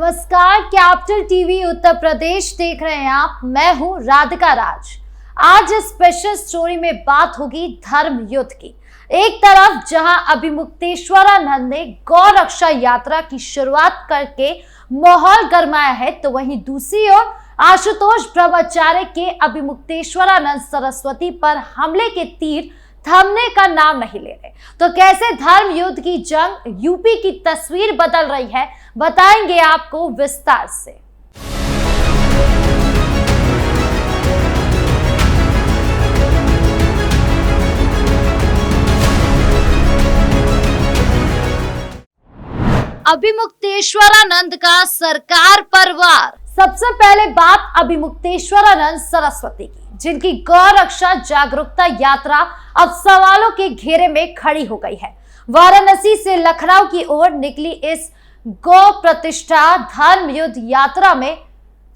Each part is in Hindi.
नमस्कार, कैपिटल टीवी उत्तर प्रदेश देख रहे हैं आप। मैं हूं राधिका राज। आज इस स्पेशल स्टोरी में बात होगी धर्म युद्ध की। एक तरफ जहां अभिमुक्तेश्वरानंद ने गौ रक्षा यात्रा की शुरुआत करके माहौल गरमाया है, तो वहीं दूसरी ओर आशुतोष ब्रह्मचारी के अभिमुक्तेश्वरानंद सरस्वती पर हमले के तीर थमने का नाम नहीं ले रहे। तो कैसे धर्म युद्ध की जंग यूपी की तस्वीर बदल रही है, बताएंगे आपको विस्तार से। अभिमुक्तेश्वरानंद का सरकार पर वार। सबसे पहले बात अभिमुक्तेश्वरानंद सरस्वती की, जिनकी गौ रक्षा जागरूकता यात्रा अब सवालों के घेरे में खड़ी हो गई है। वाराणसी से लखनऊ की ओर निकली इस गौ प्रतिष्ठा धर्म युद्ध यात्रा में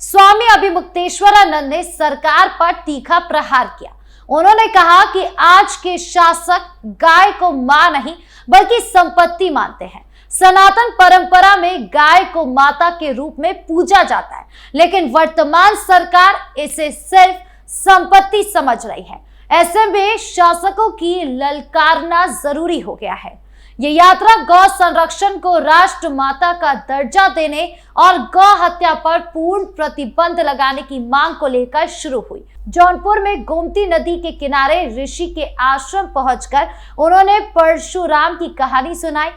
स्वामी अभिमुक्तेश्वरानंद ने सरकार पर तीखा प्रहार किया। उन्होंने कहा कि आज के शासक गाय को मां नहीं बल्कि संपत्ति मानते हैं। सनातन परंपरा में गाय को माता के रूप में पूजा जाता है, लेकिन वर्तमान सरकार इसे सिर्फ संपत्ति समझ रही है। ऐसे में शासकों की ललकारना जरूरी हो गया है। ये यात्रा गौ संरक्षण को राष्ट्र माता का दर्जा देने और गौ हत्या पर पूर्ण प्रतिबंध लगाने की मांग को लेकर शुरू हुई। जौनपुर में गोमती नदी के किनारे ऋषि के आश्रम पहुंचकर उन्होंने परशुराम की कहानी सुनाई,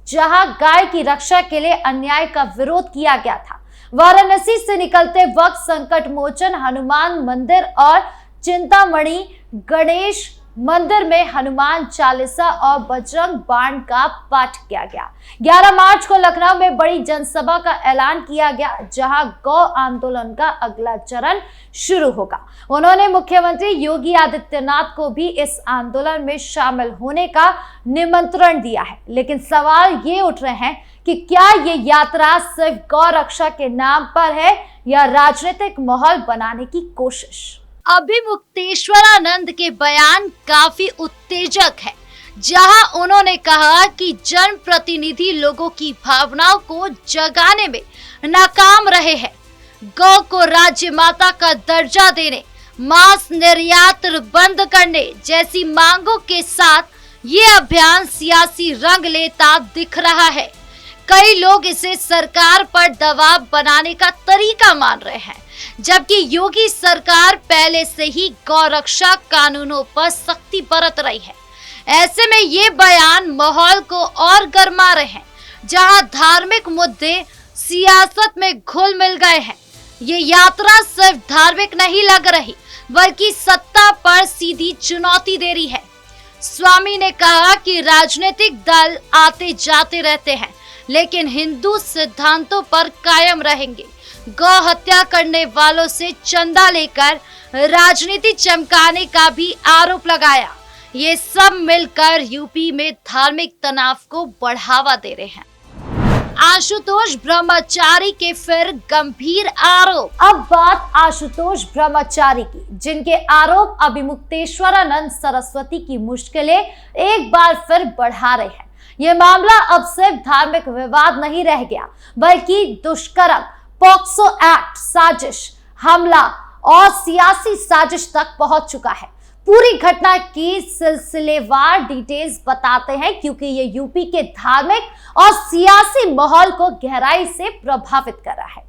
जहां गाय की रक्षा के लिए अन्याय का विरोध किया गया था। वाराणसी से निकलते वक्त संकट मोचन हनुमान मंदिर और चिंतामणि गणेश मंदिर में हनुमान चालीसा और बजरंग बाण का पाठ किया गया। 11 मार्च को लखनऊ में बड़ी जनसभा का ऐलान किया गया, जहां गौ आंदोलन का अगला चरण शुरू होगा। उन्होंने मुख्यमंत्री योगी आदित्यनाथ को भी इस आंदोलन में शामिल होने का निमंत्रण दिया है। लेकिन सवाल ये उठ रहे हैं कि क्या ये यात्रा सिर्फ गौ रक्षा के नाम पर है या राजनीतिक माहौल बनाने की कोशिश। अभिमुक्तेश्वरानंद के बयान काफी उत्तेजक है, जहां उन्होंने कहा कि जनप्रतिनिधि लोगों की भावनाओं को जगाने में नाकाम रहे हैं। गौ को राज्य माता का दर्जा देने, मांस निर्यात बंद करने जैसी मांगों के साथ ये अभियान सियासी रंग लेता दिख रहा है। कई लोग इसे सरकार पर दबाव बनाने का तरीका मान रहे हैं, जबकि योगी सरकार पहले से ही गौ रक्षा कानूनों पर सख्ती बरत रही है। ऐसे में ये बयान माहौल को और गरमा रहे हैं, जहां धार्मिक मुद्दे सियासत में घुल मिल गए हैं। ये यात्रा सिर्फ धार्मिक नहीं लग रही, बल्कि सत्ता पर सीधी चुनौती दे रही है। स्वामी ने कहा कि राजनीतिक दल आते जाते रहते हैं, लेकिन हिंदू सिद्धांतों पर कायम रहेंगे। गौ हत्या करने वालों से चंदा लेकर राजनीति चमकाने का भी आरोप लगाया। ये सब मिलकर यूपी में धार्मिक तनाव को बढ़ावा दे रहे हैं। आशुतोष ब्रह्मचारी के फिर गंभीर आरोप। अब बात आशुतोष ब्रह्मचारी की, जिनके आरोप अभिमुक्तेश्वरानंद सरस्वती की मुश्किलें एक बार फिर बढ़ा रहे हैं। ये मामला अब सिर्फ धार्मिक विवाद नहीं रह गया, बल्कि दुष्कर्म, पॉक्सो एक्ट, साजिश, हमला और सियासी साजिश तक पहुंच चुका है। पूरी घटना की सिलसिलेवार डिटेल्स बताते हैं, क्योंकि ये यूपी के धार्मिक और सियासी माहौल को गहराई से प्रभावित कर रहा है।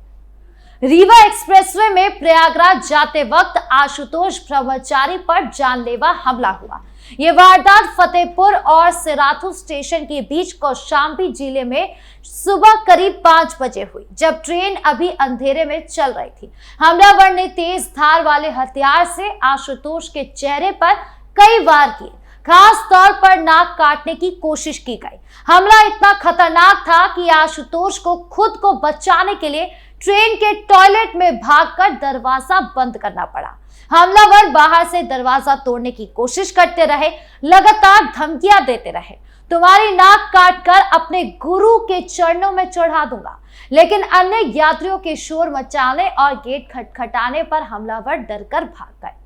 रीवा एक्सप्रेसवे में प्रयागराज जाते वक्त आशुतोष ब्रह्मचारी पर जानलेवा हमला हुआ। ये वारदात फतेहपुर और सिराथू स्टेशन के बीच कौशाम्बी जिले में सुबह करीब 5 बजे हुई, जब ट्रेन अभी अंधेरे में चल रही थी। हमलावर ने तेज धार वाले हथियार से आशुतोष के चेहरे पर कई वार किए। खास तौर पर नाक काटने की कोशिश की गई। हमला इतना खतरनाक था कि आशुतोष को खुद को बचाने के लिए ट्रेन के टॉयलेट में भागकर दरवाजा बंद करना पड़ा। हमलावर बाहर से दरवाजा तोड़ने की कोशिश करते रहे, लगातार धमकियां देते रहे, तुम्हारी नाक काटकर अपने गुरु के चरणों में चढ़ा दूंगा। लेकिन अन्य यात्रियों के शोर मचाने और गेट खटखटाने पर हमलावर डरकर भाग गए।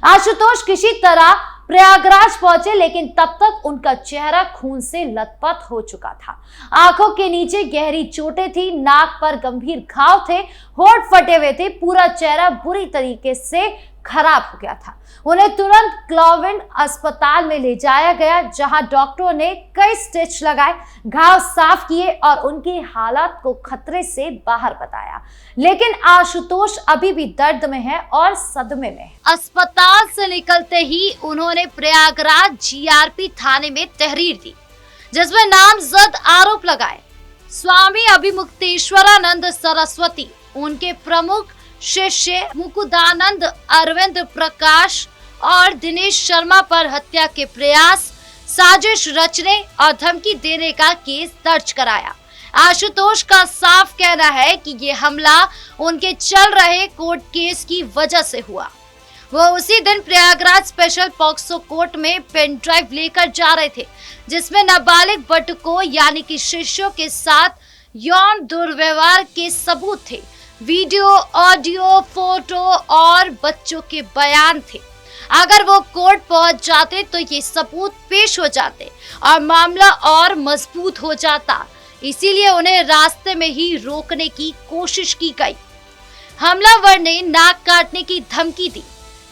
आशुतोष किसी तरह प्रयागराज पहुंचे, लेकिन तब तक उनका चेहरा खून से लथपथ हो चुका था। आंखों के नीचे गहरी चोटें थी, नाक पर गंभीर घाव थे, होंठ फटे हुए थे, पूरा चेहरा बुरी तरीके से खराब हो गया था। उन्हें तुरंत क्लोविन अस्पताल में ले जाया गया, जहां डॉक्टरों ने कई स्टिच लगाए, घाव साफ किए और उनकी हालत को खतरे से बाहर बताया। लेकिन आशुतोष अभी भी दर्द में है और सदमे में है। अस्पताल से निकलते ही उन्होंने प्रयागराज जीआरपी थाने में तहरीर दी, जिसमें नामजद आरोप लगाए। स्वामी अभिमुक्तेश्वरानंद सरस्वती, उनके प्रमुख शिष्य मुकुदानंद, अरविंद प्रकाश और दिनेश शर्मा पर हत्या के प्रयास, साजिश रचने और धमकी देने का केस दर्ज कराया। आशुतोष का साफ कहना है कि ये हमला उनके चल रहे कोर्ट केस की वजह से हुआ। वो उसी दिन प्रयागराज स्पेशल पॉक्सो कोर्ट में पेन ड्राइव लेकर जा रहे थे, जिसमें नाबालिग बटुकों यानी कि शिष्यों के साथ यौन दुर्व्यवहार के सबूत थे। वीडियो, ऑडियो, फोटो और बच्चों के बयान थे। अगर वो कोर्ट पहुंच जाते तो ये सबूत पेश हो जाते और मामला और मजबूत हो जाता। इसीलिए उन्हें रास्ते में ही रोकने की कोशिश की गई। हमलावर ने नाक काटने की धमकी दी,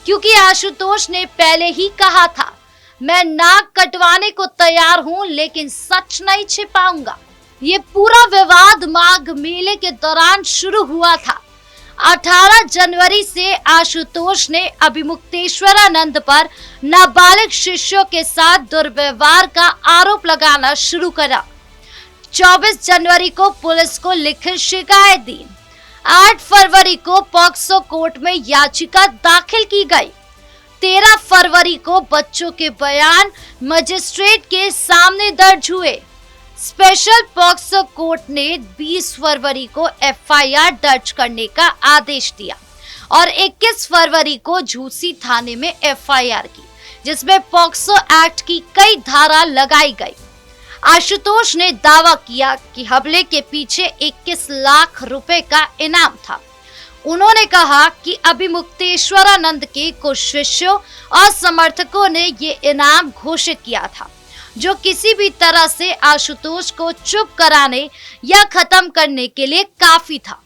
क्योंकि आशुतोष ने पहले ही कहा था, मैं नाक कटवाने को तैयार हूं, लेकिन सच नहीं छिपाऊंगा। ये पूरा विवाद माघ मेले के दौरान शुरू हुआ था। 18 जनवरी से आशुतोष ने अभिमुक्तेश्वरानंद पर नाबालिग शिष्यों के साथ दुर्व्यवहार का आरोप लगाना शुरू करा। 24 जनवरी को पुलिस को लिखित शिकायत दी। 8 फरवरी को पॉक्सो कोर्ट में याचिका दाखिल की गई। 13 फरवरी को बच्चों के बयान मजिस्ट्रेट के सामने दर्ज हुए। स्पेशल पॉक्सो कोर्ट ने 20 फरवरी को एफआईआर दर्ज करने का आदेश दिया और 21 फरवरी को झूसी थाने में एफआईआर की, जिसमें पॉक्सो एक्ट की कई धारा लगाई गई। आशुतोष ने दावा किया कि हमले के पीछे 21 लाख रुपए का इनाम था। उन्होंने कहा कि अभिमुक्तेश्वरानंद के कुछ शिष्यों और समर्थकों ने ये इनाम घोषित किया था, जो किसी भी तरह से आशुतोष को चुप कराने या खत्म करने के लिए काफी था।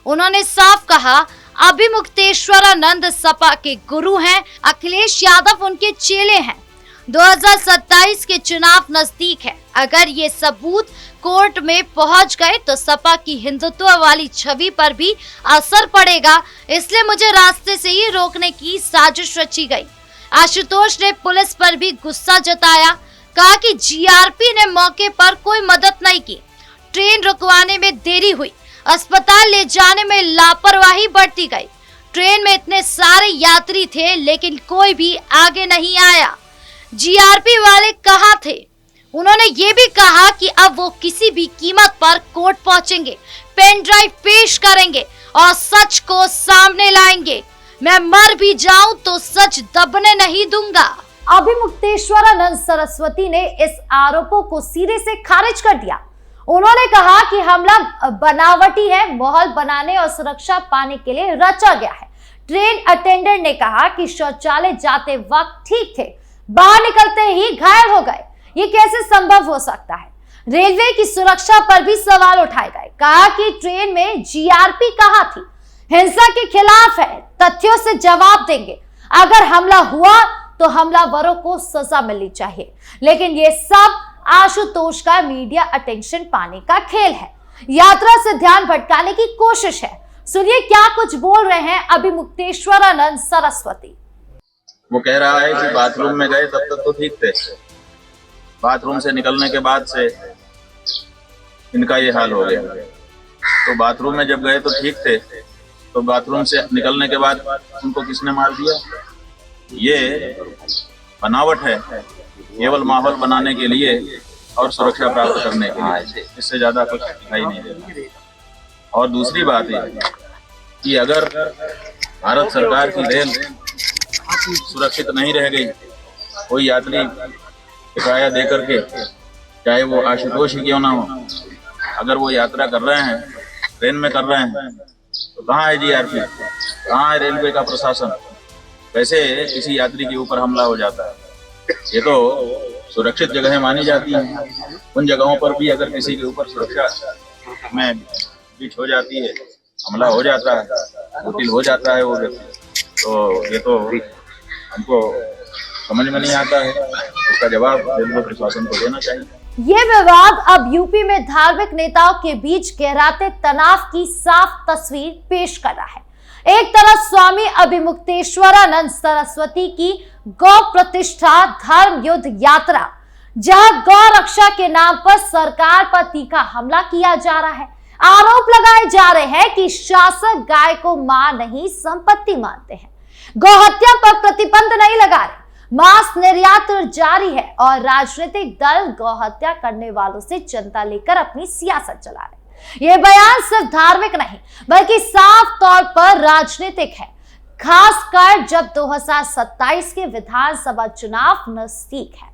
उन्होंने साफ कहा, अभिमुक्तेश्वरानंद सपा के गुरु हैं, अखिलेश यादव उनके चेले हैं। 2027 के चुनाव नजदीक है। अगर ये सबूत कोर्ट में पहुंच गए तो सपा की हिंदुत्व वाली छवि पर भी असर पड़ेगा, इसलिए मुझे रास्ते से ही रोकने की साजिश रची गई। आशुतोष ने पुलिस पर भी गुस्सा जताया, कहा कि जीआरपी ने मौके पर कोई मदद नहीं की, ट्रेन रुकवाने में देरी हुई, अस्पताल ले जाने में लापरवाही बरती गई। ट्रेन में इतने सारे यात्री थे, लेकिन कोई भी आगे नहीं आया। जीआरपी वाले कहाँ थे? उन्होंने ये भी कहा कि अब वो किसी भी कीमत पर कोर्ट पहुंचेंगे, पेन ड्राइव पेश करेंगे और सच को सामने लाएंगे। मैं मर भी जाऊं तो सच दबने नहीं दूंगा। अभिमुक्तेश्वरानंद सरस्वती ने इस आरोपों को सिरे से खारिज कर दिया। उन्होंने कहा कि हमला बनावटी है, माहौल बनाने और सुरक्षा पाने के लिए रचा गया है। ट्रेन अटेंडेंट ने कहा कि शौचालय जाते वक्त ठीक थे, बाहर निकलते ही घायल हो गए। ये कैसे संभव हो सकता है? रेलवे की सुरक्षा पर भी सवाल उठाए गए। कहा कि ट्रेन में जीआरपी कहाँ थी? हिंसा के खिलाफ है, तथ्यों से जवाब देंगे। अगर हमला हुआ तो हमलावरों को सजा मिलनी चाहिए, लेकिन ये सब आशुतोष का मीडिया अटेंशन पाने का खेल है, यात्रा से ध्यान भटकाने की कोशिश है। सुनिए क्या कुछ बोल रहे हैं अभिमुक्तेश्वरानंद सरस्वती। वो कह रहा है कि बाथरूम में गए तब तक तो ठीक थे, बाथरूम से निकलने के बाद से इनका ये हाल हो गया। तो बाथरूम में जब गए तो ठीक थे, तो बाथरूम से निकलने के बाद उनको किसने मार दिया? ये बनावट है, केवल माहौल बनाने के लिए और सुरक्षा प्राप्त करने के लिए, इससे ज्यादा कुछ दिखाई नहीं देता। और दूसरी बात है कि अगर भारत सरकार की रेल सुरक्षित नहीं रह गई, कोई यात्री किराया दे करके, चाहे वो आशुतोष ही क्यों ना हो, अगर वो यात्रा कर रहे हैं, ट्रेन में कर रहे हैं, तो कहाँ है जीआरपी, कहाँ है रेलवे का प्रशासन? कैसे किसी यात्री के ऊपर हमला हो जाता है? ये तो सुरक्षित जगह मानी जाती है। उन जगहों पर भी अगर किसी के ऊपर सुरक्षा में बीच हो जाती है, हमला हो जाता है, कुटिल हो जाता है वो व्यक्ति, तो ये तो हमको समझ में नहीं आता है। इसका जवाब रेलवे प्रशासन को देना चाहिए। ये विवाद अब यूपी में धार्मिक नेताओं के बीच गहराते तनाव की साफ तस्वीर पेश कर रहा है। एक तरफ स्वामी अभिमुक्तेश्वरानंद सरस्वती की गौ प्रतिष्ठा धर्म युद्ध यात्रा, जहां गौ रक्षा के नाम पर सरकार पर तीखा हमला किया जा रहा है। आरोप लगाए जा रहे हैं कि शासक गाय को मां नहीं संपत्ति मानते हैं, गौ हत्या पर प्रतिबंध नहीं लगा रहे, मांस निर्यात जारी है और राजनीतिक दल गौ हत्या करने वालों से जनता लेकर अपनी सियासत चला रहे। ये बयान सिर्फ धार्मिक नहीं बल्कि साफ तौर पर राजनीतिक है, खासकर जब 2027 के विधानसभा चुनाव नजदीक है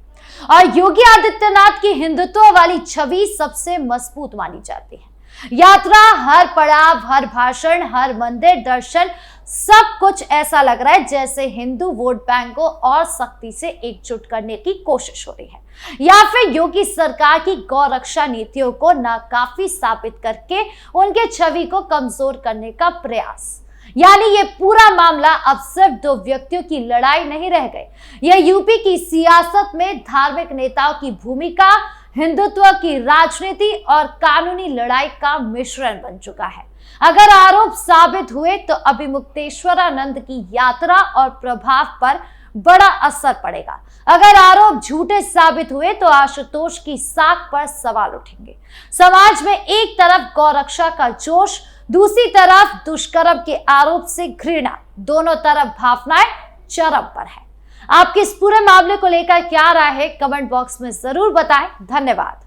और योगी आदित्यनाथ की हिंदुत्व वाली छवि सबसे मजबूत मानी जाती है। यात्रा, हर पड़ाव, हर भाषण, हर मंदिर दर्शन, सब कुछ ऐसा लग रहा है जैसे हिंदू वोट बैंक को और सख्ती से एकजुट करने की कोशिश हो रही है, या फिर योगी सरकार की गौ रक्षा नीतियों को नाकाफी साबित करके उनके छवि को कमजोर करने का प्रयास। यानी ये पूरा मामला अब सिर्फ दो व्यक्तियों की लड़ाई नहीं रह गई, यह यूपी की सियासत में धार्मिक नेताओं की भूमिका, हिंदुत्व की राजनीति और कानूनी लड़ाई का मिश्रण बन चुका है। अगर आरोप साबित हुए तो अभिमुक्तेश्वरानंद की यात्रा और प्रभाव पर बड़ा असर पड़ेगा। अगर आरोप झूठे साबित हुए तो आशुतोष की साख पर सवाल उठेंगे। समाज में एक तरफ गौ रक्षा का जोश, दूसरी तरफ दुष्कर्म के आरोप से घृणा, दोनों तरफ भावनाएं चरम पर है। आपकी इस पूरे मामले को लेकर क्या राय है, कमेंट बॉक्स में जरूर बताएं। धन्यवाद।